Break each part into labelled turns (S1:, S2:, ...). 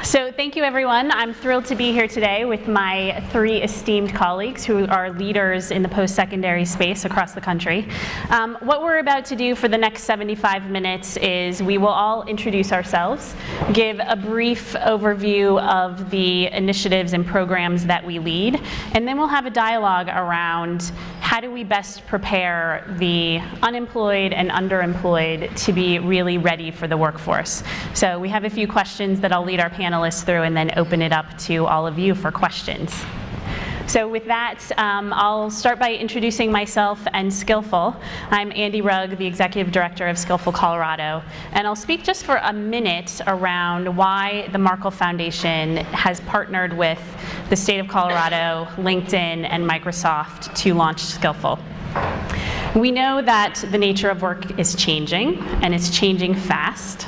S1: So thank you, everyone. I'm thrilled to be here today with my three esteemed colleagues who are leaders in the post-secondary space across the country. What we're about to do for the next 75 minutes is we will all introduce ourselves, give a brief overview of the initiatives and programs that we lead, and then we'll have a dialogue around how do we best prepare the unemployed and underemployed to be really ready for the workforce. So we have a few questions that I'll lead our panelists through and then open it up to all of you for questions. So with that, I'll start by introducing myself and Skillful. I'm Andy Rugg, the Executive Director of Skillful Colorado, and I'll speak just for a minute around why the Markle Foundation has partnered with the state of Colorado, LinkedIn, and Microsoft to launch Skillful. We know that the nature of work is changing, and it's changing fast.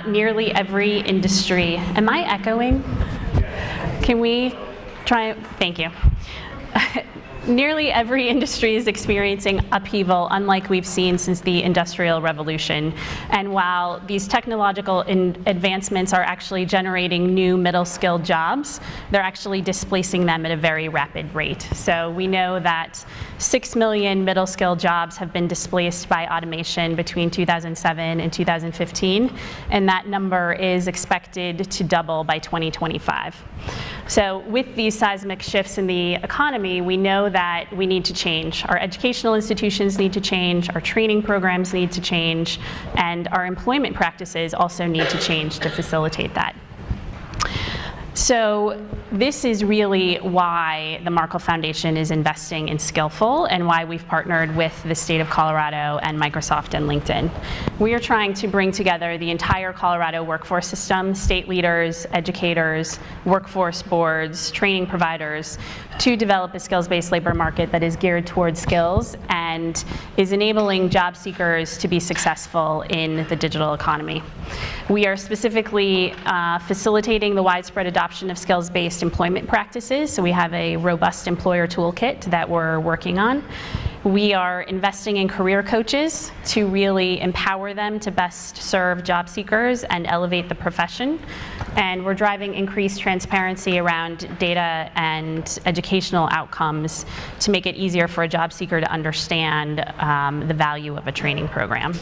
S1: Nearly every industry, am I echoing? Can we try, thank you. Nearly every industry is experiencing upheaval, unlike we've seen since the Industrial Revolution. And while these technological advancements are actually generating new middle-skilled jobs, they're actually displacing them at a very rapid rate. So we know that 6 million middle-skilled jobs have been displaced by automation between 2007 and 2015, and that number is expected to double by 2025. So with these seismic shifts in the economy, we know that we need to change. Our educational institutions need to change, our training programs need to change, and our employment practices also need to change to facilitate that. So this is really why the Markle Foundation is investing in Skillful and why we've partnered with the state of Colorado and Microsoft and LinkedIn. We are trying to bring together the entire Colorado workforce system, state leaders, educators, workforce boards, training providers, to develop a skills-based labor market that is geared towards skills and is enabling job seekers to be successful in the digital economy. We are specifically facilitating the widespread adoption of skills-based employment practices, so we have a robust employer toolkit that we're working on. We are investing in career coaches to really empower them to best serve job seekers and elevate the profession. And we're driving increased transparency around data and educational outcomes to make it easier for a job seeker to understand the value of a training program.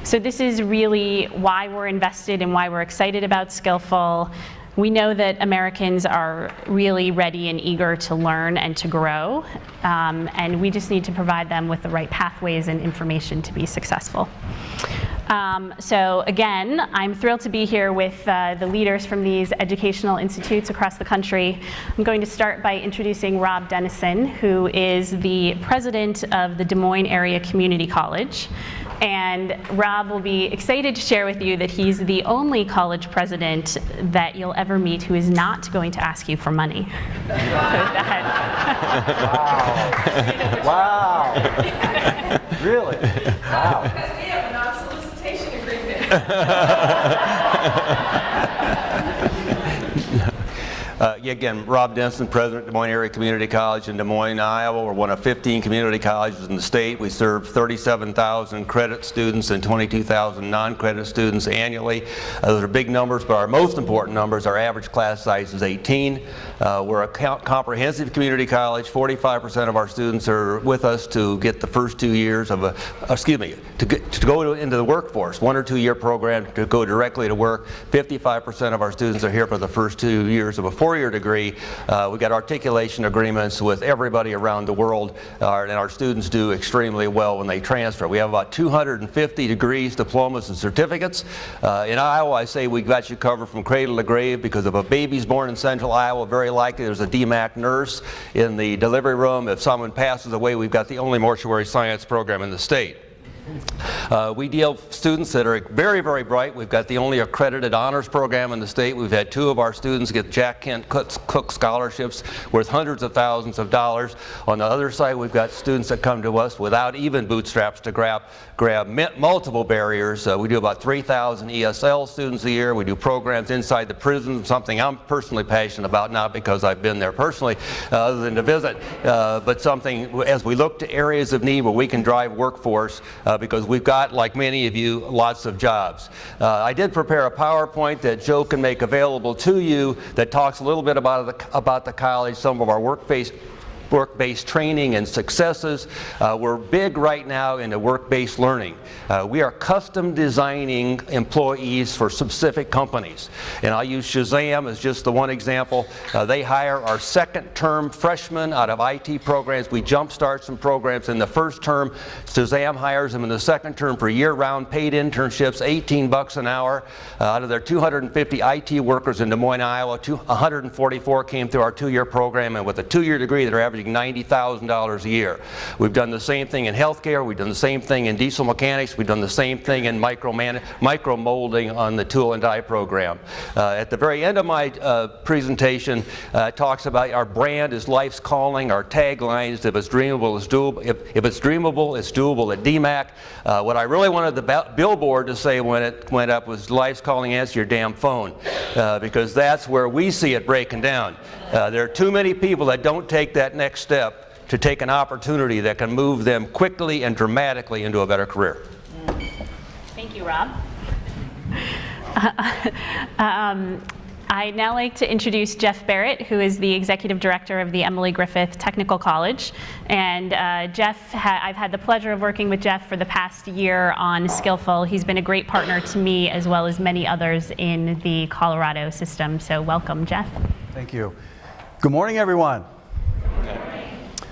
S1: So this is really why we're invested and why we're excited about Skillful. We know that Americans are really ready and eager to learn and to grow, and we just need to provide them with the right pathways and information to be successful. So again, I'm thrilled to be here with the leaders from these educational institutes across the country. I'm going to start by introducing Rob Dennison, who is the president of the Des Moines Area Community College. And Rob will be excited to share with you that he's the only college president that you'll ever meet who is not going to ask you for money. So with that.
S2: Wow. Really? Wow.
S3: Because we have a non-solicitation agreement.
S2: Again, Rob Dennison, President, Des Moines Area Community College in Des Moines, Iowa. We're one of 15 community colleges in the state. We serve 37,000 credit students and 22,000 non-credit students annually. Those are big numbers, but our most important numbers, our average class size is 18. We're a comprehensive community college. 45% of our students are with us to get the first 2 years of to go into the workforce, 1 or 2 year program to go directly to work. 55% of our students are here for the first 2 years of a 4-year degree. We got articulation agreements with everybody around the world, and our students do extremely well when they transfer. We have about 250 degrees, diplomas, and certificates. In Iowa, I say we got you covered from cradle to grave, because if a baby's born in central Iowa, very likely there's a DMAC nurse in the delivery room. If someone passes away, we've got the only mortuary science program in the state. We deal with students that are very, very bright. We've got the only accredited honors program in the state. We've had 2 of our students get Jack Kent Cook scholarships worth hundreds of thousands of dollars. On the other side, we've got students that come to us without even bootstraps to grab multiple barriers. We do about 3,000 ESL students a year. We do programs inside the prison, something I'm personally passionate about, not because I've been there personally, other than to visit, but something as we look to areas of need where we can drive workforce. because we've got, like many of you, lots of jobs. I did prepare a PowerPoint that Joe can make available to you that talks a little bit about the college, some of our work-based training and successes. We're big right now into work-based learning. We are custom designing employees for specific companies. And I'll use Shazam as just the one example. They hire our second-term freshmen out of IT programs. We jumpstart some programs in the first term. Shazam hires them in the second term for year-round paid internships, $18 an hour. Out of their 250 IT workers in Des Moines, Iowa, 144 came through our 2-year program, and with a 2-year degree, they're averaging $90,000 a year. We've done the same thing in healthcare. We've done the same thing in diesel mechanics. We've done the same thing in micro molding on the tool and die program. At the very end of my presentation, it talks about our brand is life's calling. Our tagline is if it's dreamable, it's doable. If it's dreamable, it's doable at DMAC. What I really wanted the billboard to say when it went up was life's calling, answer your damn phone, because that's where we see it breaking down. There are too many people that don't take that next step to take an opportunity that can move them quickly and dramatically into a better career.
S1: Thank you, Rob. I'd now like to introduce Jeff Barrett, who is the Executive Director of the Emily Griffith Technical College. And Jeff, I've had the pleasure of working with Jeff for the past year on Skillful. He's been a great partner to me as well as many others in the Colorado system. So welcome, Jeff.
S4: Thank you. Good morning, everyone.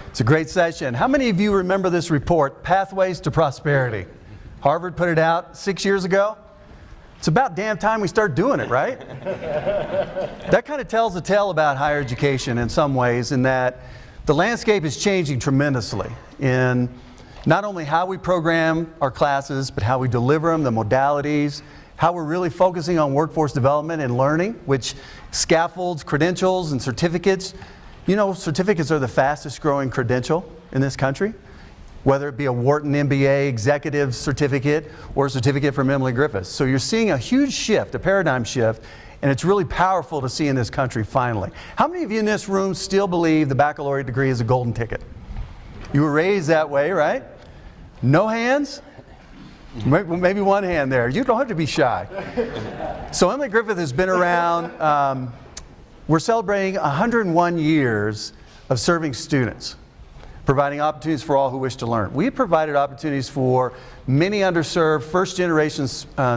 S4: It's a great session. How many of you remember this report, Pathways to Prosperity? Harvard put it out 6 years ago. It's about damn time we start doing it, right? That kind of tells a tale about higher education in some ways, in that the landscape is changing tremendously in not only how we program our classes, but how we deliver them, the modalities, how we're really focusing on workforce development and learning, which scaffolds credentials and certificates. You know, certificates are the fastest growing credential in this country, whether it be a Wharton MBA executive certificate or a certificate from Emily Griffith. So you're seeing a huge shift, a paradigm shift, and it's really powerful to see in this country finally. How many of you in this room still believe the baccalaureate degree is a golden ticket? You were raised that way, right? No hands? Maybe one hand there. You don't have to be shy. So Emily Griffith has been around. We're celebrating 101 years of serving students, providing opportunities for all who wish to learn. We've provided opportunities for many underserved first-generation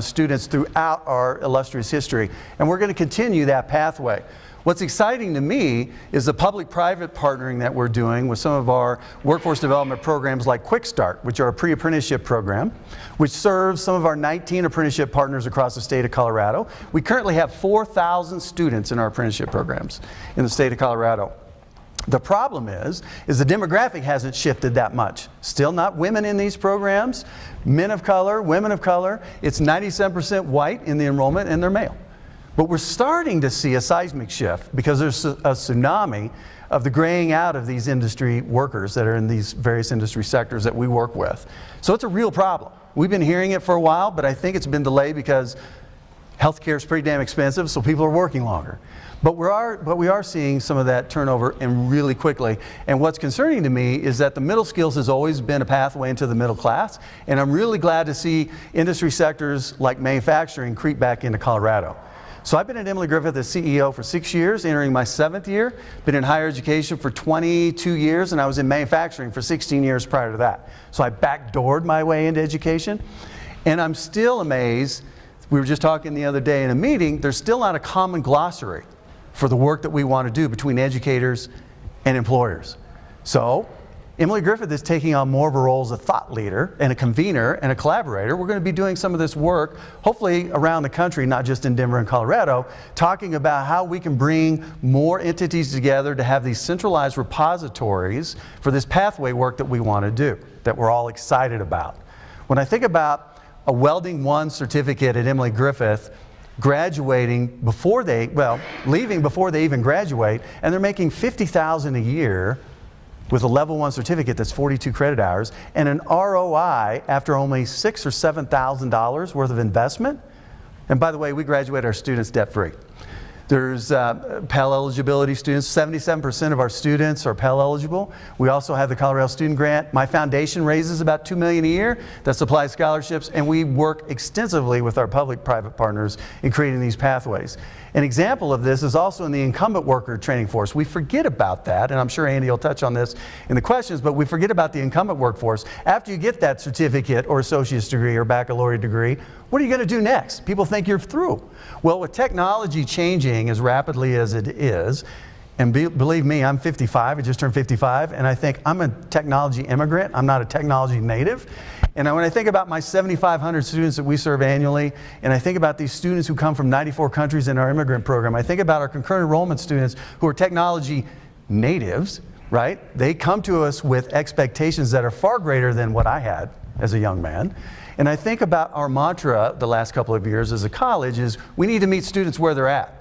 S4: students throughout our illustrious history, and we're going to continue that pathway. What's exciting to me is the public-private partnering that we're doing with some of our workforce development programs like Quick Start, which are a pre-apprenticeship program, which serves some of our 19 apprenticeship partners across the state of Colorado. We currently have 4,000 students in our apprenticeship programs in the state of Colorado. The problem is the demographic hasn't shifted that much. Still not women in these programs, men of color, women of color. It's 97% white in the enrollment, and they're male. But we're starting to see a seismic shift because there's a tsunami of the graying out of these industry workers that are in these various industry sectors that we work with. So it's a real problem. We've been hearing it for a while, but I think it's been delayed because healthcare is pretty damn expensive, so people are working longer. But we are seeing some of that turnover, and really quickly. And what's concerning to me is that the middle skills has always been a pathway into the middle class, and I'm really glad to see industry sectors like manufacturing creep back into Colorado. So I've been at Emily Griffith as CEO for 6 years, entering my 7th year, been in higher education for 22 years, and I was in manufacturing for 16 years prior to that. So I backdoored my way into education, and I'm still amazed. We were just talking the other day in a meeting, there's still not a common glossary for the work that we want to do between educators and employers. So Emily Griffith is taking on more of a role as a thought leader and a convener and a collaborator. We're going to be doing some of this work, hopefully around the country, not just in Denver and Colorado, talking about how we can bring more entities together to have these centralized repositories for this pathway work that we want to do, that we're all excited about. When I think about a Welding 1 certificate at Emily Griffith, graduating before they, leaving before they even graduate, and they're making $50,000 a year with a level 1 certificate that's 42 credit hours, and an ROI after only $6,000 or $7,000 worth of investment. And by the way, we graduate our students debt-free. There's Pell eligibility students. 77% of our students are Pell eligible. We also have the Colorado Student Grant. My foundation raises about $2 million a year that supplies scholarships, and we work extensively with our public-private partners in creating these pathways. An example of this is also in the incumbent worker training force. We forget about that, and I'm sure Andy will touch on this in the questions, but we forget about the incumbent workforce. After you get that certificate or associate's degree or baccalaureate degree, what are you going to do next? People think you're through. Well, with technology changing as rapidly as it is, and believe me, I'm 55, I just turned 55, and I think I'm a technology immigrant, I'm not a technology native. And when I think about my 7,500 students that we serve annually, and I think about these students who come from 94 countries in our immigrant program, I think about our concurrent enrollment students who are technology natives, right? They come to us with expectations that are far greater than what I had as a young man. And I think about our mantra the last couple of years as a college is we need to meet students where they're at.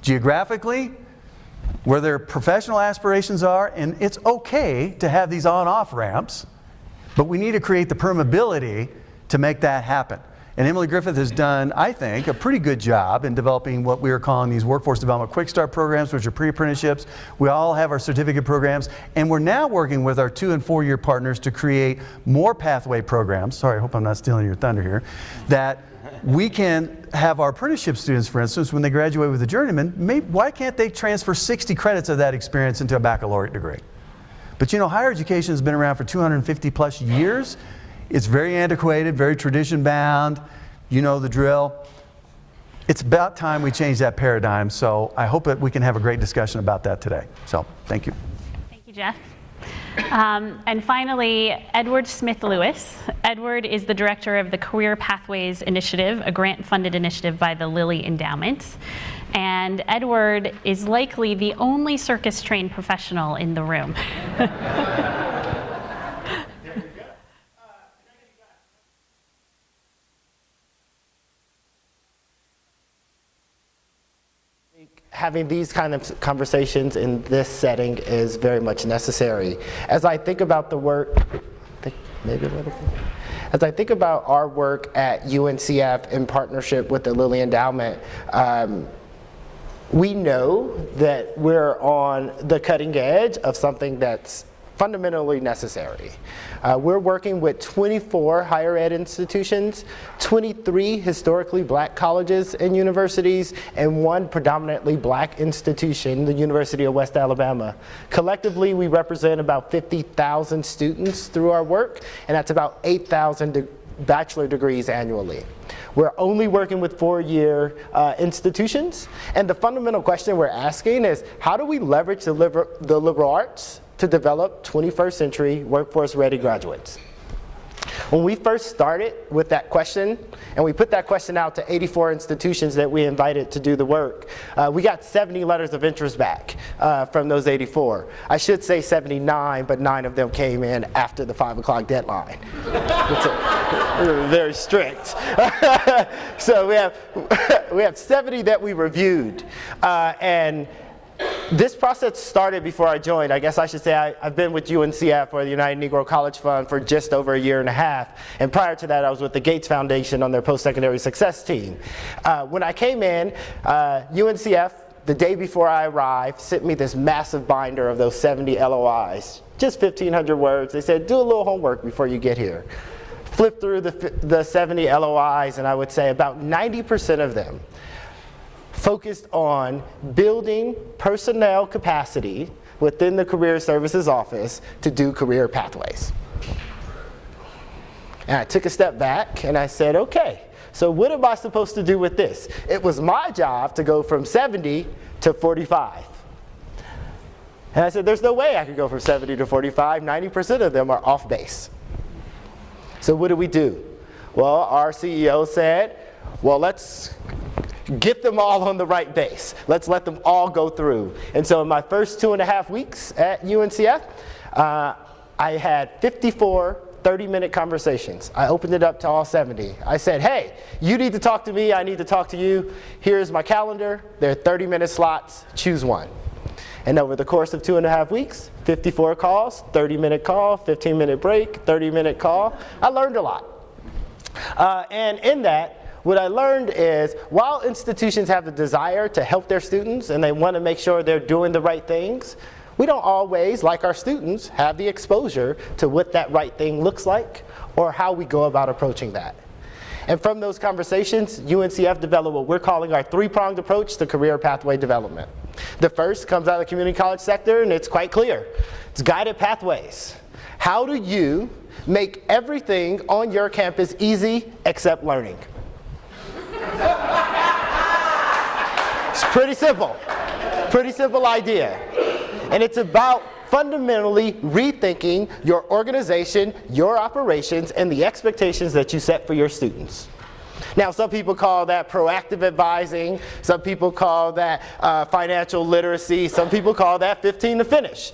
S4: Geographically, where their professional aspirations are, and it's okay to have these on-off ramps, but we need to create the permeability to make that happen. And Emily Griffith has done, I think, a pretty good job in developing what we are calling these workforce development quick start programs, which are pre-apprenticeships. We all have our certificate programs, and we're now working with our 2- and 4-year partners to create more pathway programs. Sorry, I hope I'm not stealing your thunder here. That we can have our apprenticeship students, for instance, when they graduate with a journeyman, why can't they transfer 60 credits of that experience into a baccalaureate degree? But you know, higher education has been around for 250 plus years. It's very antiquated, very tradition bound. You know the drill. It's about time we change that paradigm, so I hope that we can have a great discussion about that today. So, thank you.
S1: Thank you, Jeff. And finally, Edward Smith-Lewis. Edward is the director of the Career Pathways Initiative, a grant-funded initiative by the Lilly Endowment. And Edward is likely the only circus-trained professional in the room.
S5: Having these kind of conversations in this setting is very much necessary. As I think about the work, as I think about our work at UNCF in partnership with the Lilly Endowment, we know that we're on the cutting edge of something that's fundamentally necessary. We're working with 24 higher ed institutions, 23 historically black colleges and universities, and 1 predominantly black institution, the University of West Alabama. Collectively, we represent about 50,000 students through our work, and that's about 8,000 bachelor degrees annually. We're only working with 4-year institutions, and the fundamental question we're asking is, how do we leverage the liberal arts to develop 21st century workforce ready graduates? When we first started with that question, and we put that question out to 84 institutions that we invited to do the work, we got 70 letters of interest back from those 84. I should say 79, but 9 of them came in after the 5 o'clock deadline. We were very strict. So we have 70 that we reviewed, and this process started before I joined. I guess I should say I've been with UNCF, or the United Negro College Fund, for just over 1.5 years. And prior to that, I was with the Gates Foundation on their post-secondary success team. When I came in, UNCF, the day before I arrived, sent me this massive binder of those 70 LOIs, just 1,500 words. They said, do a little homework before you get here. Flip through the 70 LOIs, and I would say about 90% of them focused on building personnel capacity within the Career Services Office to do career pathways. And I took a step back and I said, okay, so what am I supposed to do with this? It was my job to go from 70 to 45. And I said, there's no way I could go from 70 to 45. 90% of them are off base. So what do? Well, our CEO said, well, let's get them all on the right base. Let's let them all go through. And so in my first 2.5 weeks at UNCF, I had 54 30-minute conversations. I opened it up to all 70. I said, hey, you need to talk to me, I need to talk to you. Here's my calendar. There are 30-minute slots. Choose one. And over the course of 2.5 weeks, 54 calls, 30-minute call, 15-minute break, 30-minute call. I learned a lot. And in that, what I learned is while institutions have the desire to help their students and they want to make sure they're doing the right things, we don't always, like our students, have the exposure to what that right thing looks like or how we go about approaching that. And from those conversations, UNCF developed what we're calling our three-pronged approach to career pathway development. The first comes out of the community college sector, and it's quite clear. It's guided pathways. How do you make everything on your campus easy except learning? It's pretty simple idea. And it's about fundamentally rethinking your organization, your operations, and the expectations that you set for your students. Now, some people call that proactive advising, some people call that financial literacy, some people call that 15 to finish.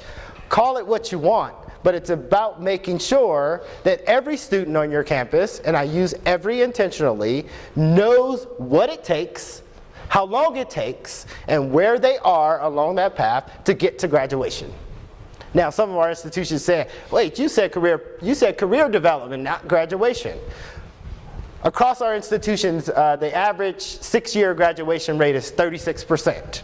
S5: Call it what you want, but it's about making sure that every student on your campus, and I use every intentionally, knows what it takes, how long it takes, and where they are along that path to get to graduation. Now, some of our institutions say, wait, you said career development, not graduation. Across our institutions, the average 6-year graduation rate is 36%.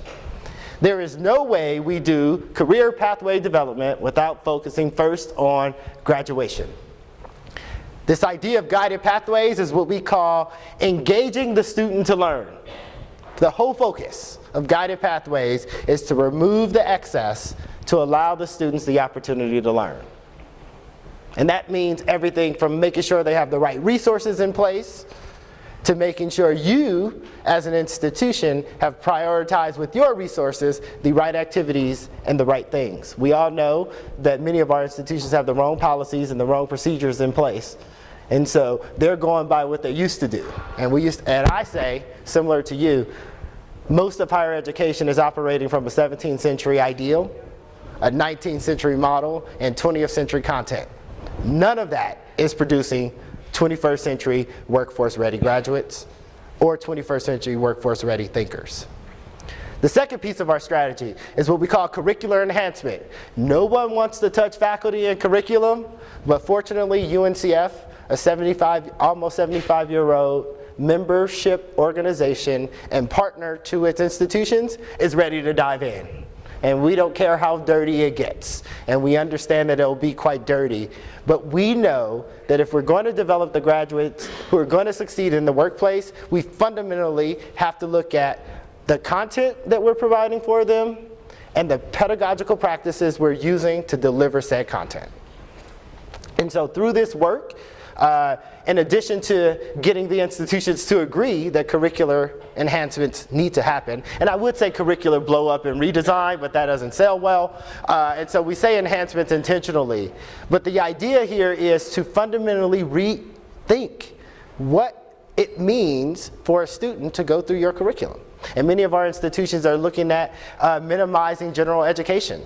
S5: There is no way we do career pathway development without focusing first on graduation. This idea of guided pathways is what we call engaging the student to learn. The whole focus of guided pathways is to remove the excess to allow the students the opportunity to learn. And that means everything from making sure they have the right resources in place to making sure you, as an institution, have prioritized with your resources the right activities and the right things. We all know that many of our institutions have the wrong policies and the wrong procedures in place. And so they're going by what they used to do. And I say, similar to you, most of higher education is operating from a 17th century ideal, a 19th century model, and 20th century content. None of that is producing 21st century workforce ready graduates or 21st century workforce ready thinkers. The second piece of our strategy is what we call curricular enhancement. No one wants to touch faculty and curriculum, but fortunately UNCF, a almost 75-year-old membership organization and partner to its institutions, is ready to dive in. And we don't care how dirty it gets. And we understand that it'll be quite dirty. But we know that if we're going to develop the graduates who are going to succeed in the workplace, we fundamentally have to look at the content that we're providing for them and the pedagogical practices we're using to deliver said content. And so through this work, in addition to getting the institutions to agree that curricular enhancements need to happen, and I would say curricular blow up and redesign, but that doesn't sell well, and so we say enhancements intentionally. But the idea here is to fundamentally rethink what it means for a student to go through your curriculum. And many of our institutions are looking at minimizing general education.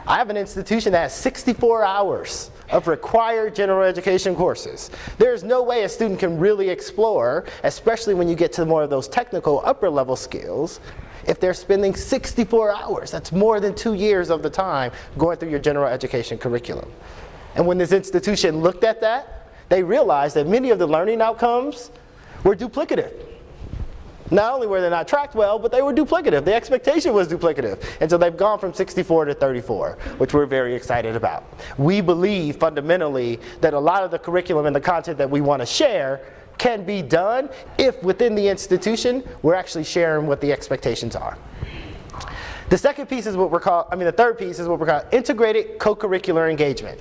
S5: I have an institution that has 64 hours of required general education courses. There's no way a student can really explore, especially when you get to more of those technical upper level skills, if they're spending 64 hours. That's more than 2 years of the time going through your general education curriculum. And when this institution looked at that, they realized that many of the learning outcomes were duplicative. Not only were they not tracked well, but they were duplicative. The expectation was duplicative. And so they've gone from 64 to 34, which we're very excited about. We believe fundamentally that a lot of the curriculum and the content that we want to share can be done if within the institution we're actually sharing what the expectations are. The third piece is what we're calling integrated co-curricular engagement.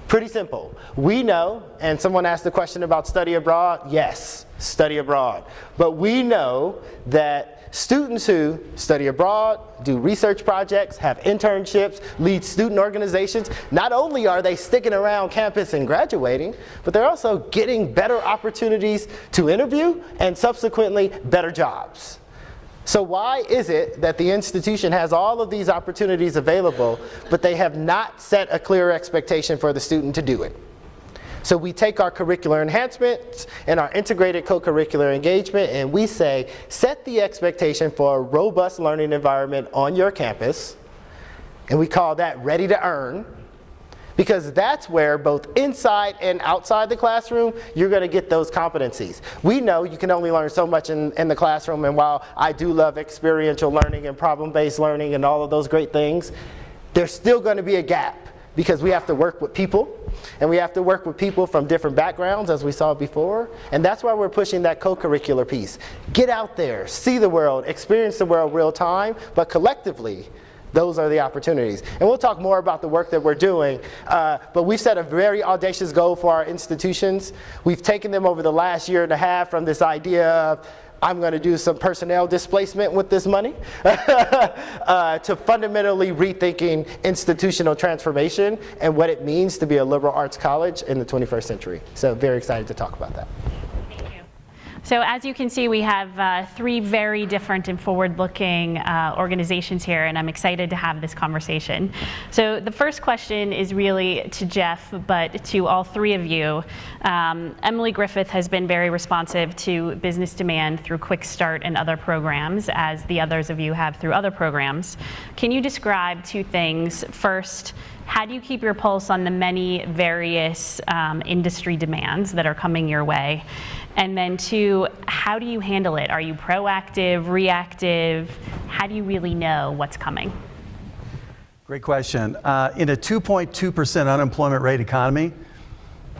S5: Pretty simple. We know, and someone asked the question about study abroad. Yes, study abroad. But we know that students who study abroad, do research projects, have internships, lead student organizations, not only are they sticking around campus and graduating, but they're also getting better opportunities to interview and subsequently better jobs. So why is it that the institution has all of these opportunities available, but they have not set a clear expectation for the student to do it? So we take our curricular enhancements and our integrated co-curricular engagement and we say, set the expectation for a robust learning environment on your campus, and we call that ready to earn. Because that's where both inside and outside the classroom, you're going to get those competencies. We know you can only learn so much in the classroom, and while I do love experiential learning and problem-based learning and all of those great things, there's still going to be a gap because we have to work with people, and we have to work with people from different backgrounds, as we saw before, and that's why we're pushing that co-curricular piece. Get out there, see the world, experience the world real time, but collectively, those are the opportunities. And we'll talk more about the work that we're doing, but we've set a very audacious goal for our institutions. We've taken them over the last year and a half from this idea of, I'm going to do some personnel displacement with this money, to fundamentally rethinking institutional transformation and what it means to be a liberal arts college in the 21st century. So very excited to talk about that.
S1: So as you can see, we have three very different and forward-looking organizations here, and I'm excited to have this conversation. So the first question is really to Jeff, but to all three of you. Emily Griffith has been very responsive to business demand through Quick Start and other programs, as the others of you have through other programs. Can you describe two things? First, how do you keep your pulse on the many various industry demands that are coming your way? And then two, how do you handle it? Are you proactive, reactive? How do you really know what's coming?
S4: Great question. In a 2.2% unemployment rate economy,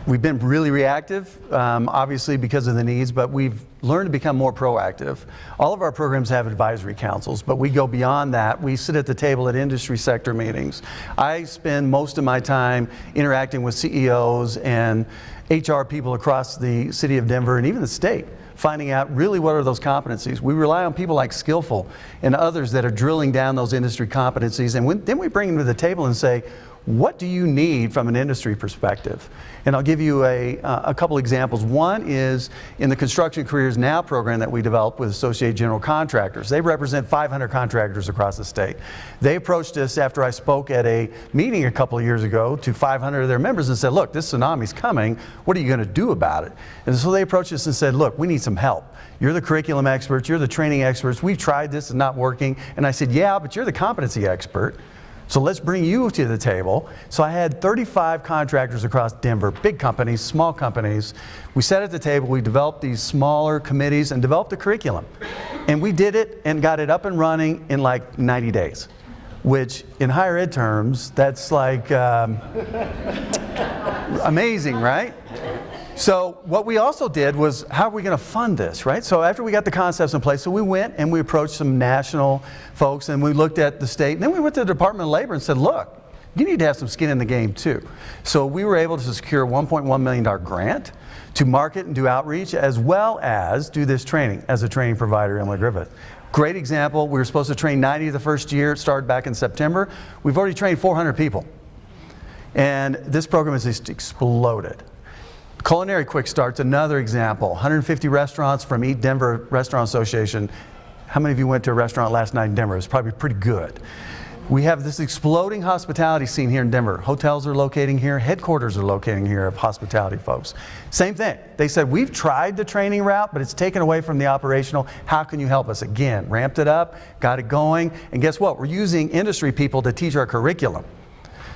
S4: we've been really reactive, obviously because of the needs, but we've learned to become more proactive. All of our programs have advisory councils, but we go beyond that. We sit at the table at industry sector meetings. I spend most of my time interacting with CEOs and HR people across the city of Denver and even the state, finding out really what are those competencies. We rely on people like Skillful and others that are drilling down those industry competencies, and then we bring them to the table and say, what do you need from an industry perspective? And I'll give you a couple examples. One is in the Construction Careers Now program that we developed with Associated General Contractors. They represent 500 contractors across the state. They approached us after I spoke at a meeting a couple of years ago to 500 of their members and said, look, this tsunami's coming. What are you going to do about it? And so they approached us and said, look, we need some help. You're the curriculum experts. You're the training experts. We've tried this. It's not working. And I said, yeah, but you're the competency expert. So let's bring you to the table. So I had 35 contractors across Denver, big companies, small companies. We sat at the table, we developed these smaller committees and developed a curriculum. And we did it and got it up and running in like 90 days, which in higher ed terms, that's like amazing, right? So what we also did was, how are we going to fund this, right? So after we got the concepts in place, so we went and we approached some national folks and we looked at the state, and then we went to the Department of Labor and said, look, you need to have some skin in the game too. So we were able to secure a $1.1 million grant to market and do outreach, as well as do this training as a training provider, Emily Griffith. Great example, we were supposed to train 90 the first year, it started back in September. We've already trained 400 people. And this program has just exploded. Culinary Quick Start's another example. 150 restaurants from Eat Denver Restaurant Association. How many of you went to a restaurant last night in Denver? It's probably pretty good. We have this exploding hospitality scene here in Denver. Hotels are locating here, headquarters are locating here of hospitality folks. Same thing. They said, we've tried the training route, but it's taken away from the operational. How can you help us? Again, ramped it up, got it going, and guess what? We're using industry people to teach our curriculum.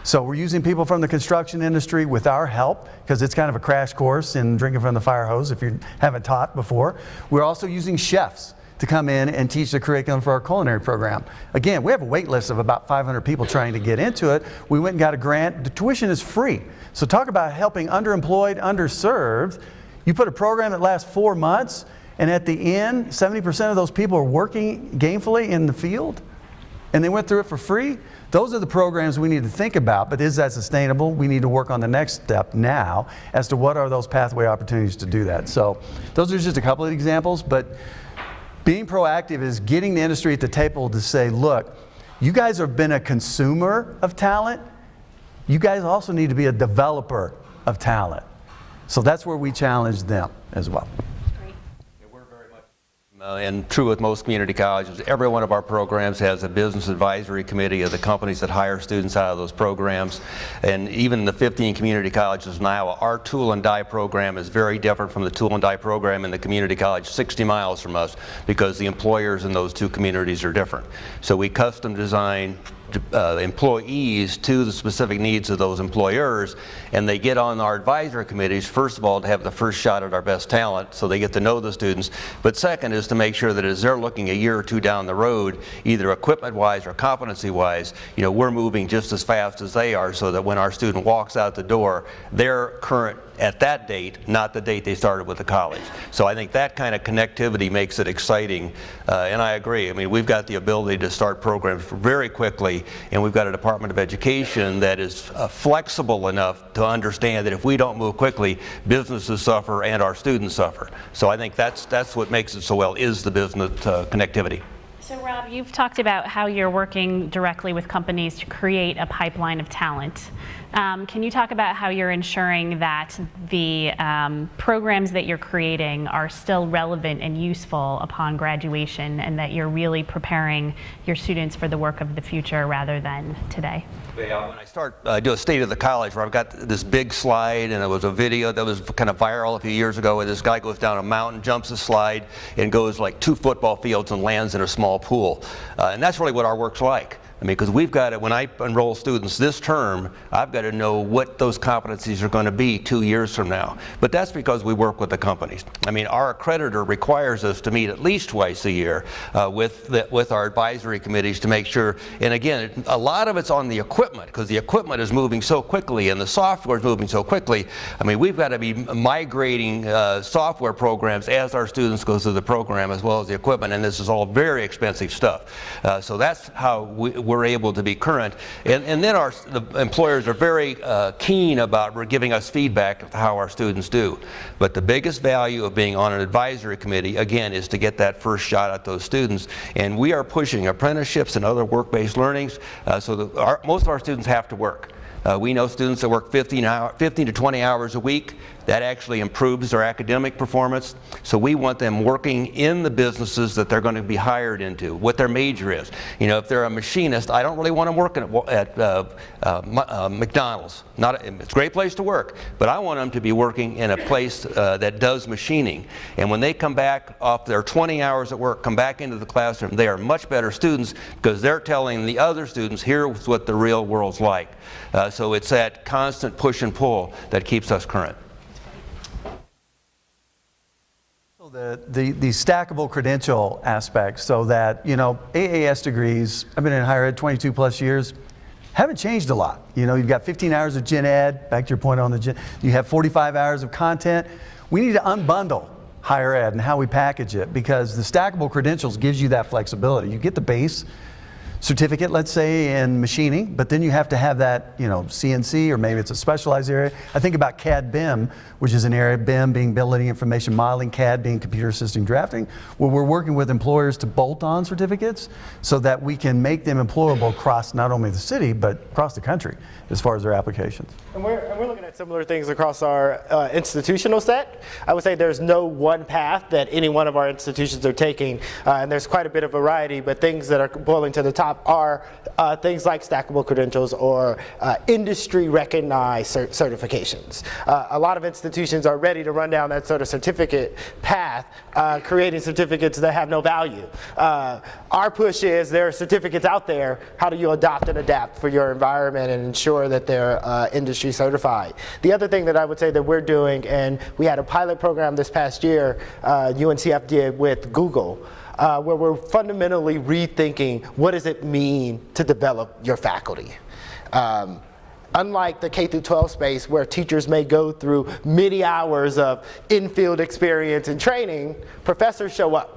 S4: So we're using people from the construction industry with our help, because it's kind of a crash course in drinking from the fire hose if you haven't taught before. We're also using chefs to come in and teach the curriculum for our culinary program. Again, we have a wait list of about 500 people trying to get into it. We went and got a grant. The tuition is free. So talk about helping underemployed, underserved. You put a program that lasts 4 months, and at the end, 70% of those people are working gainfully in the field, and they went through it for free. Those are the programs we need to think about, but is that sustainable? We need to work on the next step now as to what are those pathway opportunities to do that. So those are just a couple of examples, but being proactive is getting the industry at the table to say, look, you guys have been a consumer of talent. You guys also need to be a developer of talent. So that's where we challenge them as well.
S2: And true with most community colleges, every one of our programs has a business advisory committee of the companies that hire students out of those programs. And even the 15 community colleges in Iowa, our tool and die program is very different from the tool and die program in the community college 60 miles from us, because the employers in those two communities are different. So we custom design employees to the specific needs of those employers, and they get on our advisory committees, first of all, to have the first shot at our best talent, so they get to know the students. But second is to make sure that as they're looking a year or two down the road, either equipment-wise or competency-wise, we're moving just as fast as they are, so that when our student walks out the door, they're current at that date, not the date they started with the college. So I think that kind of connectivity makes it exciting, and I agree. I mean, we've got the ability to start programs very quickly, and we've got a Department of Education that is flexible enough to understand that if we don't move quickly, businesses suffer and our students suffer. So I think that's what makes it so well, is the business connectivity.
S1: So Rob, you've talked about how you're working directly with companies to create a pipeline of talent. Can you talk about how you're ensuring that the programs that you're creating are still relevant and useful upon graduation, and that you're really preparing your students for the work of the future rather than today?
S2: Yeah, when I do a State of the College, where I've got this big slide, and it was a video that was kind of viral a few years ago, where this guy goes down a mountain, jumps a slide, and goes like 2 football fields and lands in a small pool. And that's really what our work's like. I mean, because we've got to, when I enroll students this term, I've got to know what those competencies are going to be 2 years from now. But that's because we work with the companies. I mean, our accreditor requires us to meet at least twice a year with our advisory committees to make sure, and again, a lot of it's on the equipment, because the equipment is moving so quickly and the software is moving so quickly. I mean, we've got to be migrating software programs as our students go through the program, as well as the equipment, and this is all very expensive stuff. So that's how we're able to be current, and then the employers are very keen about giving us feedback of how our students do. But the biggest value of being on an advisory committee, again, is to get that first shot at those students, and we are pushing apprenticeships and other work-based learnings, so that most of our students have to work. We know students that work 15 to 20 hours a week. That actually improves their academic performance. So we want them working in the businesses that they're going to be hired into, what their major is. If they're a machinist, I don't really want them working at McDonald's. It's a great place to work, but I want them to be working in a place that does machining. And when they come back off their 20 hours at work, come back into the classroom, they are much better students, because they're telling the other students, here's what the real world's like. So it's that constant push and pull that keeps us current.
S4: The stackable credential aspect, so that, AAS degrees, I've been in higher ed 22 plus years, haven't changed a lot. You've got 15 hours of gen ed, back to your point on the gen, you have 45 hours of content. We need to unbundle higher ed and how we package it, because the stackable credentials gives you that flexibility. You get the base certificate, let's say, in machining, but then you have to have that, CNC, or maybe it's a specialized area. I think about CAD BIM, which is an area, BIM being building information modeling, CAD being computer assisted drafting, where we're working with employers to bolt on certificates so that we can make them employable across not only the city, but across the country as far as their applications.
S5: And we're looking at similar things across our institutional set. I would say there's no one path that any one of our institutions are taking, and there's quite a bit of variety, but things that are boiling to the top are things like stackable credentials or industry recognized certifications. A lot of institutions are ready to run down that sort of certificate path, creating certificates that have no value. Our push is, there are certificates out there, how do you adopt and adapt for your environment and ensure that they're industry certified? The other thing that I would say that we're doing, and we had a pilot program this past year, UNCF did with Google, where we're fundamentally rethinking what does it mean to develop your faculty. Unlike the K through 12 space, where teachers may go through many hours of in-field experience and training, professors show up.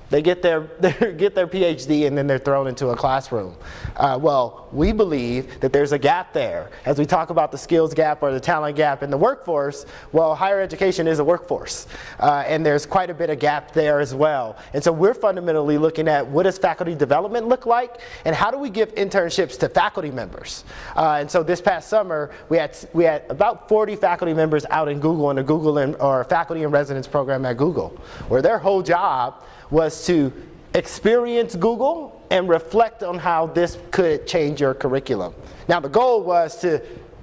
S5: They get their PhD, and then they're thrown into a classroom. Well, we believe that there's a gap there. As we talk about the skills gap or the talent gap in the workforce, well, higher education is a workforce. And there's quite a bit of gap there as well. And so we're fundamentally looking at, what does faculty development look like, and how do we give internships to faculty members? And so this past summer, we had about 40 faculty members out in Google, in a or faculty in residence program at Google, where their whole job was to experience Google and reflect on how this could change your curriculum. Now, the goal was to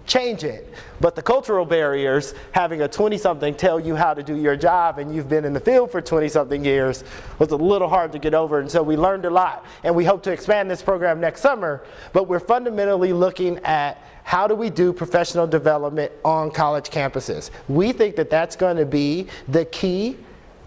S5: change it. But the cultural barriers, having a 20-something tell you how to do your job and you've been in the field for 20-something years, was a little hard to get over. And so we learned a lot. And we hope to expand this program next summer. But we're fundamentally looking at how do we do professional development on college campuses. We think that that's going to be the key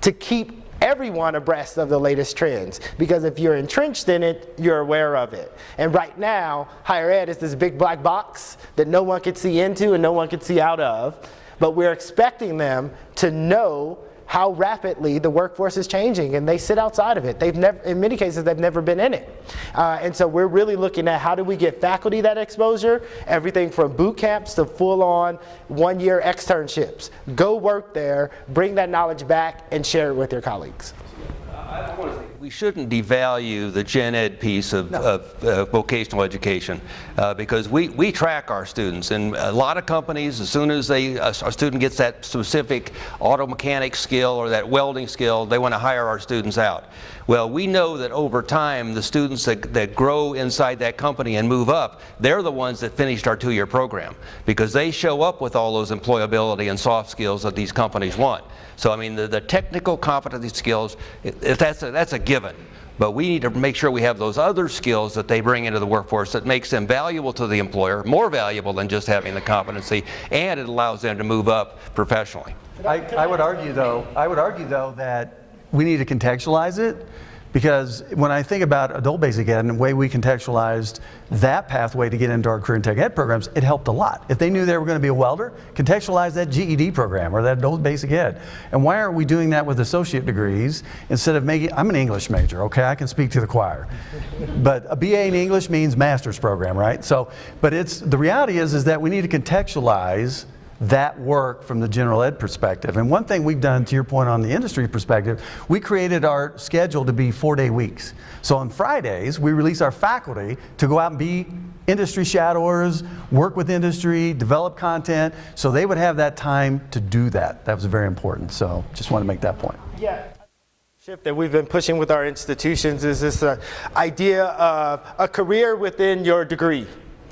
S5: to keep everyone abreast of the latest trends, because if you're entrenched in it, you're aware of it. And right now, higher ed is this big black box that no one can see into and no one can see out of, but we're expecting them to know how rapidly the workforce is changing, and they sit outside of it. They've never, in many cases, they've never been in it. And so we're really looking at how do we get faculty that exposure, everything from boot camps to full-on one-year externships. Go work there, bring that knowledge back, and share it with your colleagues.
S2: We shouldn't devalue the gen ed piece of vocational education because we track our students, and a lot of companies, as soon as a student gets that specific auto mechanic skill or that welding skill, they want to hire our students out. Well, we know that over time the students that grow inside that company and move up, they're the ones that finished our 2-year program because they show up with all those employability and soft skills that these companies want. So I mean the technical competency skills, that's a given. But we need to make sure we have those other skills that they bring into the workforce that makes them valuable to the employer, more valuable than just having the competency, and it allows them to move up professionally.
S4: I would argue though that we need to contextualize it, because when I think about adult basic ed and the way we contextualized that pathway to get into our career and tech ed programs, it helped a lot. If they knew they were going to be a welder, contextualize that GED program or that adult basic ed. And why aren't we doing that with associate degrees instead of making, I'm an English major, okay, I can speak to the choir. But a BA in English means master's program, right? So, but the reality is that we need to contextualize that work from the general ed perspective. And one thing we've done, to your point on the industry perspective, we created our schedule to be 4-day weeks. So on Fridays, we release our faculty to go out and be industry shadowers, work with industry, develop content, so they would have that time to do that. That was very important. So just want to make that point.
S5: Yeah. Shift that we've been pushing with our institutions is this idea of a career within your degree,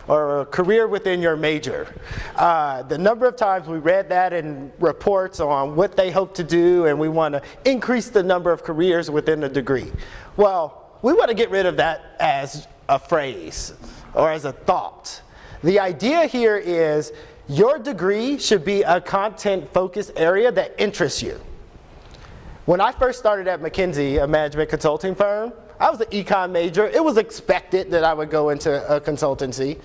S5: or a career within your major. The number of times we read that in reports on what they hope to do, and we want to increase the number of careers within a degree. Well, we want to get rid of that as a phrase or as a thought. The idea here is your degree should be a content-focused area that interests you. When I first started at McKinsey, a management consulting firm, I was an econ major. It was expected that I would go into a consultancy.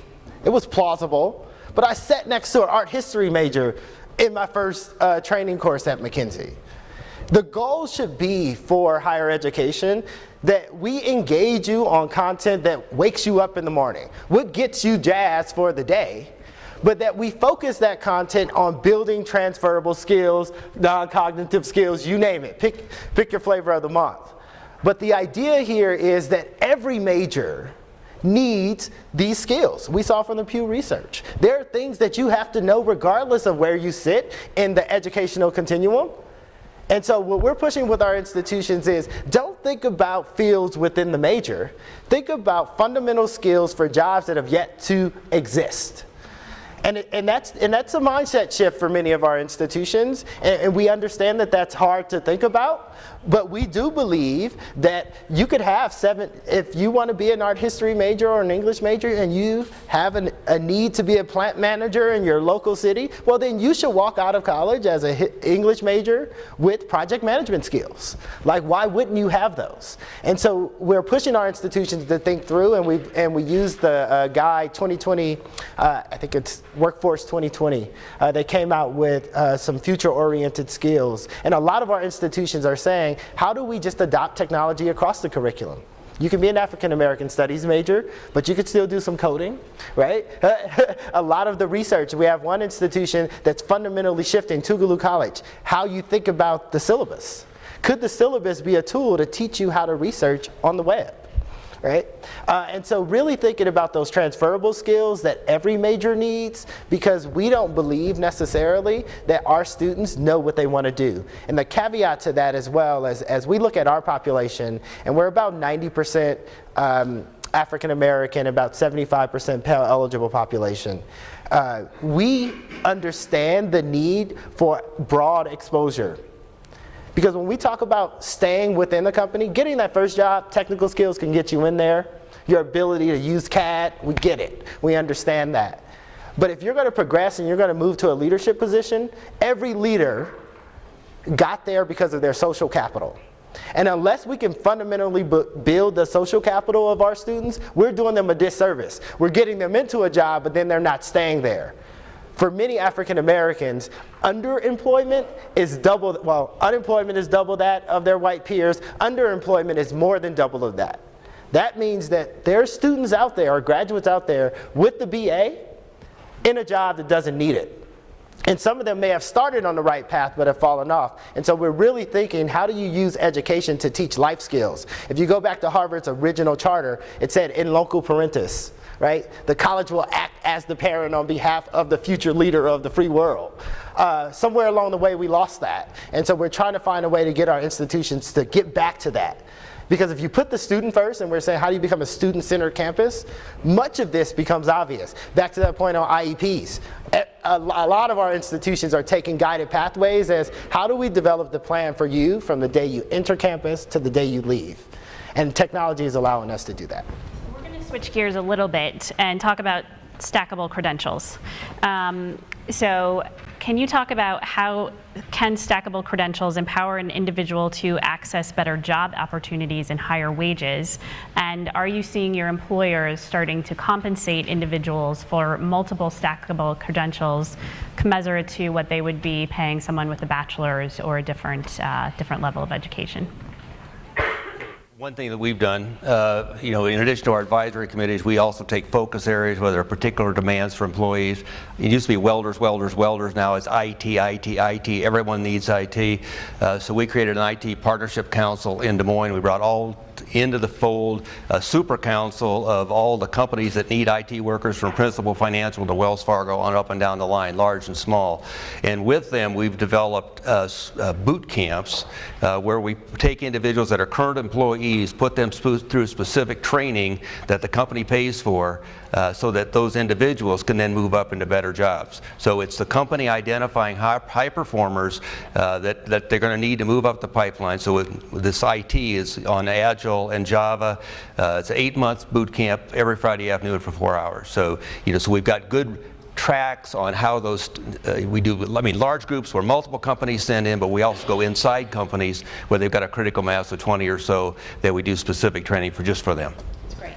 S5: It was plausible, but I sat next to an art history major in my first training course at McKinsey. The goal should be for higher education that we engage you on content that wakes you up in the morning, what gets you jazzed for the day, but that we focus that content on building transferable skills, non-cognitive skills, you name it. Pick your flavor of the month. But the idea here is that every major needs these skills. We saw from the Pew Research. There are things that you have to know regardless of where you sit in the educational continuum. And so what we're pushing with our institutions is don't think about fields within the major. Think about fundamental skills for jobs that have yet to exist. And that's a mindset shift for many of our institutions, and we understand that that's hard to think about, but we do believe that you could have if you want to be an art history major or an English major and you have a need to be a plant manager in your local city, well then you should walk out of college as an English major with project management skills. Like, why wouldn't you have those? And so we're pushing our institutions to think through, and we use the guide 2020, I think it's Workforce 2020. They came out with some future-oriented skills. And a lot of our institutions are saying, how do we just adopt technology across the curriculum? You can be an African American studies major, but you could still do some coding, right? A lot of the research, we have one institution that's fundamentally shifting, Tougaloo College, how you think about the syllabus. Could the syllabus be a tool to teach you how to research on the web? Right? And so really thinking about those transferable skills that every major needs, because we don't believe necessarily that our students know what they want to do. And the caveat to that as well, as we look at our population, and we're about 90% African American, about 75% Pell eligible population. We understand the need for broad exposure. Because when we talk about staying within the company, getting that first job, technical skills can get you in there. Your ability to use CAD, we get it. We understand that. But if you're going to progress and you're going to move to a leadership position, every leader got there because of their social capital. And unless we can fundamentally build the social capital of our students, we're doing them a disservice. We're getting them into a job, but then they're not staying there. For many African Americans, underemployment is double, well, unemployment is double that of their white peers. Underemployment is more than double of that. That means that there are students out there, or graduates out there, with the BA in a job that doesn't need it. And some of them may have started on the right path but have fallen off. And so we're really thinking, how do you use education to teach life skills? If you go back to Harvard's original charter, it said in loco parentis, right? The college will act as the parent on behalf of the future leader of the free world. Somewhere along the way we lost that. And so we're trying to find a way to get our institutions to get back to that. Because if you put the student first, and we're saying how do you become a student-centered campus, much of this becomes obvious. Back to that point on IEPs. A lot of our institutions are taking guided pathways as how do we develop the plan for you from the day you enter campus to the day you leave. And technology is allowing us to do that.
S1: We're going to switch gears a little bit and talk about stackable credentials. So can you talk about how can stackable credentials empower an individual to access better job opportunities and higher wages? And are you seeing your employers starting to compensate individuals for multiple stackable credentials commensurate to what they would be paying someone with a bachelor's or a different level of education?
S2: One thing that we've done, in addition to our advisory committees, we also take focus areas where there are particular demands for employees. It used to be welders, welders, welders. Now it's IT, IT, IT. Everyone needs IT. So we created an IT partnership council in Des Moines. We brought all into the fold a super council of all the companies that need IT workers, from Principal Financial to Wells Fargo on up and down the line, large and small. And with them we've developed boot camps where we take individuals that are current employees, put them through specific training that the company pays for, so that those individuals can then move up into better jobs. So it's the company identifying high performers that they're going to need to move up the pipeline. So this IT is on Agile and Java. It's an 8-month boot camp every Friday afternoon for 4 hours. So so we've got good tracks on how those we do. I mean, large groups where multiple companies send in, but we also go inside companies where they've got a critical mass of 20 or so that we do specific training for just for them.
S1: That's great.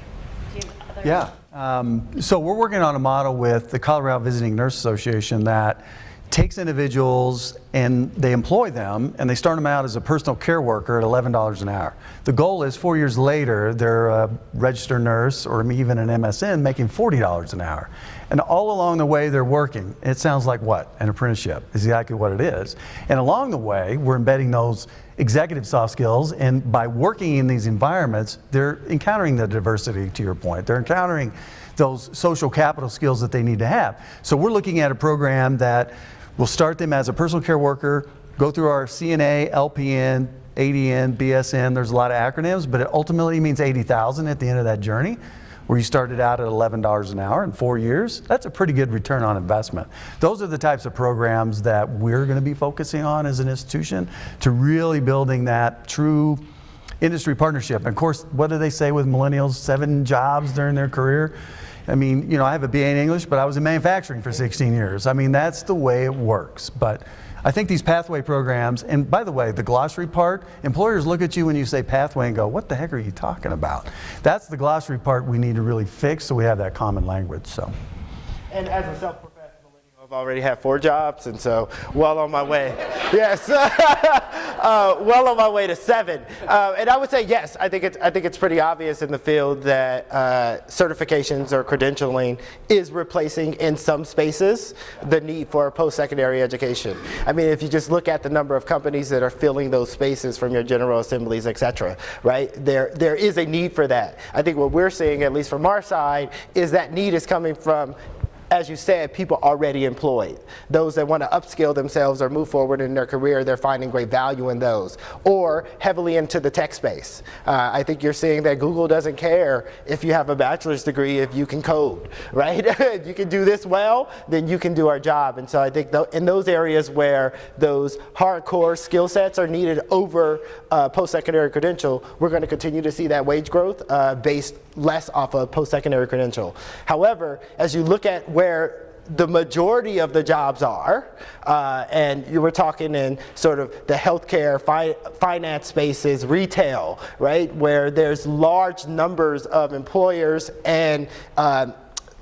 S1: Do you have other?
S4: Yeah. So we're working on a model with the Colorado Visiting Nurse Association that takes individuals and they employ them and they start them out as a personal care worker at $11 an hour. The goal is 4 years later they're a registered nurse or even an MSN making $40 an hour. And all along the way they're working. It sounds like what? An apprenticeship is exactly what it is. And along the way we're embedding those executive soft skills, and by working in these environments they're encountering the diversity, to your point. They're encountering those social capital skills that they need to have. So we're looking at a program that will start them as a personal care worker, go through our CNA, LPN, ADN, BSN. There's a lot of acronyms, but it ultimately means $80,000 at the end of that journey, where you started out at $11 an hour in 4 years. That's a pretty good return on investment. Those are the types of programs that we're going to be focusing on as an institution to really building that true industry partnership. And of course, what do they say with millennials? 7 jobs during their career. I mean, I have a BA in English, but I was in manufacturing for 16 years. I mean, that's the way it works. But I think these pathway programs, and by the way, the glossary part, employers look at you when you say pathway and go, what the heck are you talking about? That's the glossary part we need to really fix so we have that common language. So.
S5: And as a self-professed millennial, I've already had 4 jobs, and so well on my way. Yes, well on my way to 7. And I would say yes. I think it's pretty obvious in the field that certifications or credentialing is replacing in some spaces the need for post-secondary education. I mean, if you just look at the number of companies that are filling those spaces from your general assemblies, et cetera, right? There is a need for that. I think what we're seeing, at least from our side, is that need is coming from as you said, people already employed. Those that want to upskill themselves or move forward in their career, they're finding great value in those. Or heavily into the tech space. I think you're seeing that Google doesn't care if you have a bachelor's degree if you can code, right? If you can do this well, then you can do our job. And so I think in those areas where those hardcore skill sets are needed over post-secondary credential, we're going to continue to see that wage growth based less off of post-secondary credential. However, as you look at where the majority of the jobs are, and you were talking in sort of the healthcare, finance spaces, retail, right, where there's large numbers of employers and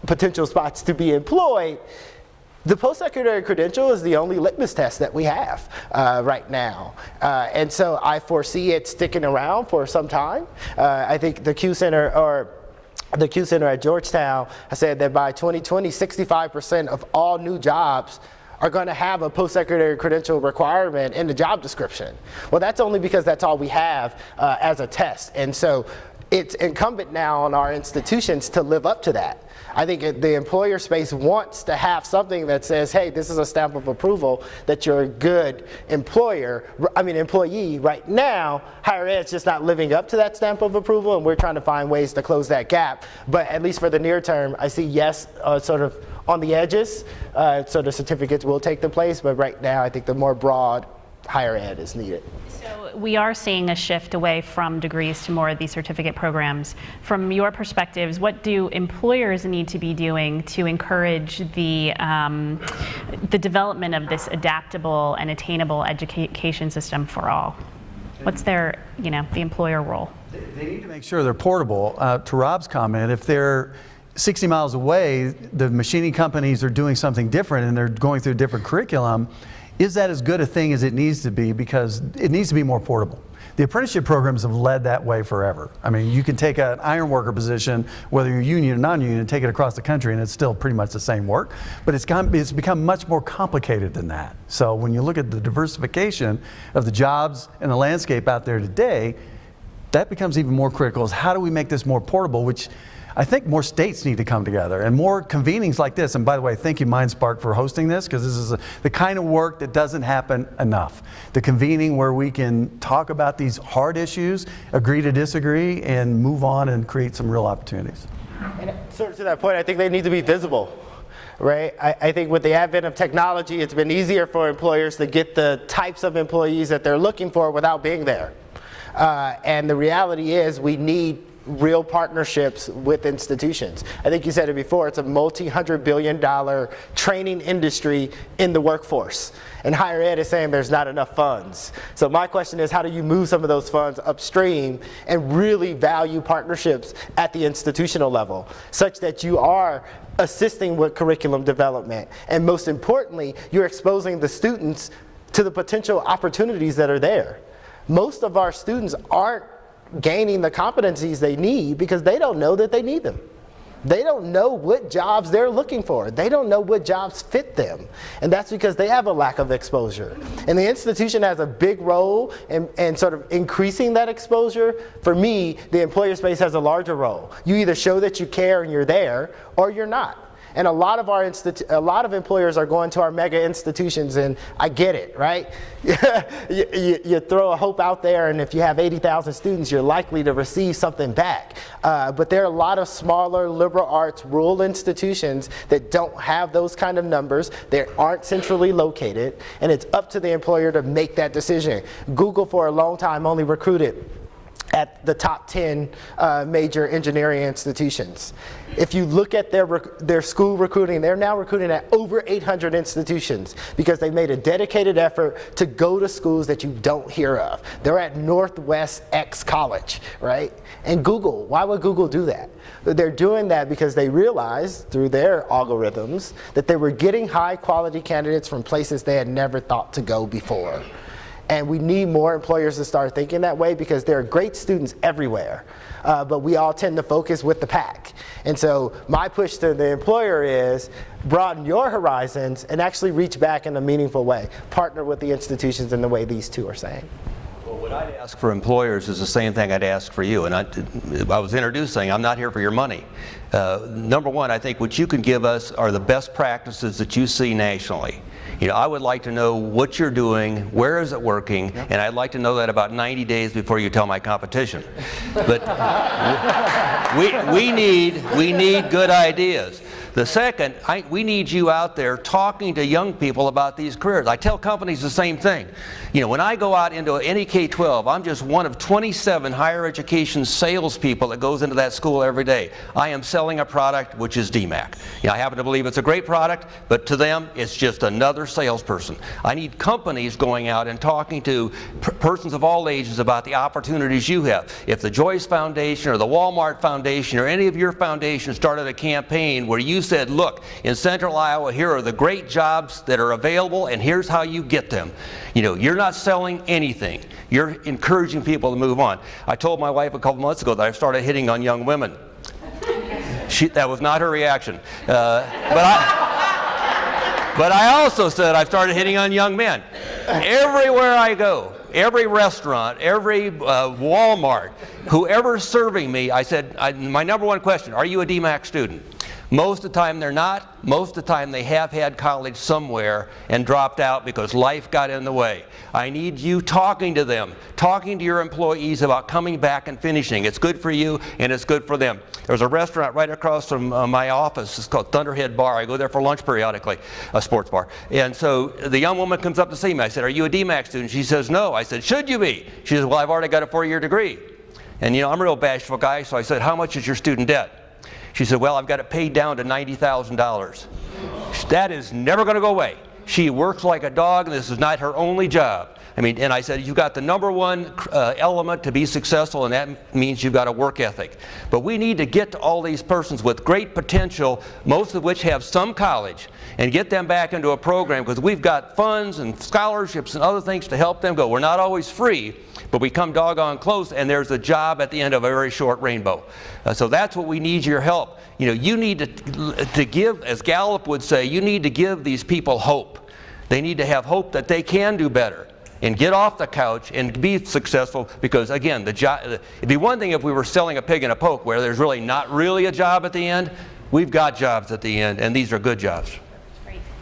S5: potential spots to be employed, the post-secondary credential is the only litmus test that we have right now. And so I foresee it sticking around for some time. I think the Q Center at Georgetown has said that by 2020, 65% of all new jobs are going to have a post-secondary credential requirement in the job description. Well, that's only because that's all we have as a test. And so it's incumbent now on our institutions to live up to that. I think the employer space wants to have something that says, hey, this is a stamp of approval that you're a good employee. Right now, higher ed's just not living up to that stamp of approval, and we're trying to find ways to close that gap. But at least for the near term, I see yes, sort of on the edges, so the certificates will take the place, but right now I think the more broad higher ed is needed.
S1: So we are seeing a shift away from degrees to more of these certificate programs. From your perspectives, what do employers need to be doing to encourage the development of this adaptable and attainable education system for all? What's their, the employer role?
S4: They need to make sure they're portable. To Rob's comment, if they're 60 miles away, the machining companies are doing something different and they're going through a different curriculum. Is that as good a thing as it needs to be? Because it needs to be more portable. The apprenticeship programs have led that way forever. I mean, you can take an iron worker position, whether you're union or non-union, and take it across the country, and it's still pretty much the same work. But it's become much more complicated than that. So when you look at the diversification of the jobs and the landscape out there today, that becomes even more critical. Is how do we make this more portable, which I think more states need to come together and more convenings like this. And by the way, thank you MindSpark for hosting this, because this is the kind of work that doesn't happen enough. The convening where we can talk about these hard issues, agree to disagree, and move on and create some real opportunities.
S5: And sort of to that point, I think they need to be visible. Right? I think with the advent of technology, it's been easier for employers to get the types of employees that they're looking for without being there. And the reality is we need real partnerships with institutions. I think you said it before, it's a multi-$100 billion training industry in the workforce. And higher ed is saying there's not enough funds. So my question is, how do you move some of those funds upstream and really value partnerships at the institutional level, such that you are assisting with curriculum development, and most importantly, you're exposing the students to the potential opportunities that are there. Most of our students aren't gaining the competencies they need because they don't know that they need them. They don't know what jobs they're looking for. They don't know what jobs fit them. And that's because they have a lack of exposure. And the institution has a big role in sort of increasing that exposure. For me, the employer space has a larger role. You either show that you care and you're there, or you're not. And a lot of employers are going to our mega institutions, and I get it, right? you throw a hope out there, and if you have 80,000 students, you're likely to receive something back. But there are a lot of smaller liberal arts rural institutions that don't have those kind of numbers. They aren't centrally located, and it's up to the employer to make that decision. Google for a long time only recruited at the top 10 major engineering institutions. If you look at their school recruiting, they're now recruiting at over 800 institutions because they made a dedicated effort to go to schools that you don't hear of. They're at Northwest X College, right? And Google, why would Google do that? They're doing that because they realized through their algorithms that they were getting high quality candidates from places they had never thought to go before. And we need more employers to start thinking that way because there are great students everywhere, but we all tend to focus with the pack. And so my push to the employer is broaden your horizons and actually reach back in a meaningful way. Partner with the institutions in the way these two are saying.
S2: Well, what I'd ask for employers is the same thing I'd ask for you. And I was introducing, I'm not here for your money. Number one, I think what you can give us are the best practices that you see nationally. You know, I would like to know what you're doing, where is it working, and I'd like to know that about 90 days before you tell my competition. But we need good ideas. The second, we need you out there talking to young people about these careers. I tell companies the same thing. You know, when I go out into any K-12, I'm just one of 27 higher education salespeople that goes into that school every day. I am selling a product which is DMAC. You know, I happen to believe it's a great product, but to them, it's just another salesperson. I need companies going out and talking to persons of all ages about the opportunities you have. If the Joyce Foundation or the Walmart Foundation or any of your foundations started a campaign where you said, look, in Central Iowa, here are the great jobs that are available, and here's how you get them. You know, you're not selling anything. You're encouraging people to move on. I told my wife a couple months ago that I started hitting on young women. That was not her reaction. But I also said I've started hitting on young men. Everywhere I go, every restaurant, every Walmart, whoever's serving me, I said, my number one question, are you a DMAC student? Most of the time they're not. Most of the time they have had college somewhere and dropped out because life got in the way. I need you talking to them, talking to your employees about coming back and finishing. It's good for you and it's good for them. There's a restaurant right across from my office. It's called Thunderhead Bar. I go there for lunch periodically, a sports bar. And so the young woman comes up to see me. I said, are you a DMAC student? She says, no. I said, should you be? She says, well, I've already got a 4-year degree. And you know, I'm a real bashful guy, so I said, how much is your student debt? She said, well, I've got it paid down to $90,000. That is never going to go away. She works like a dog, and this is not her only job. I mean, and I said, you've got the number one element to be successful, and that means you've got a work ethic. But we need to get to all these persons with great potential, most of which have some college, and get them back into a program, because we've got funds and scholarships and other things to help them go. We're not always free, but we come doggone close, and there's a job at the end of a very short rainbow. So that's what we need your help. You know, you need to give, as Gallup would say, you need to give these people hope. They need to have hope that they can do better and get off the couch and be successful, because again, it'd be one thing if we were selling a pig in a poke where there's really not really a job at the end. We've got jobs at the end, and these are good jobs.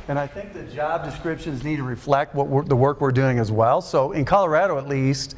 S4: And I think the job descriptions need to reflect the work we're doing as well. So in Colorado, at least,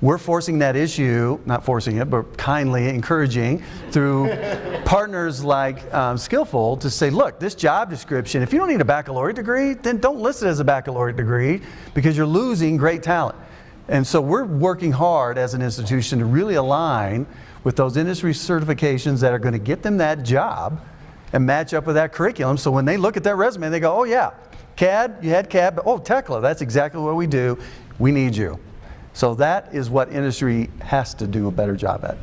S4: we're forcing that issue, not forcing it, but kindly encouraging through partners like Skillful to say, look, this job description, if you don't need a baccalaureate degree, then don't list it as a baccalaureate degree, because you're losing great talent. And so we're working hard as an institution to really align with those industry certifications that are going to get them that job and match up with that curriculum. So when they look at that resume, they go, oh yeah, CAD, you had CAD, but oh, Tekla, that's exactly what we do. We need you. So that is what industry has to do a better job at.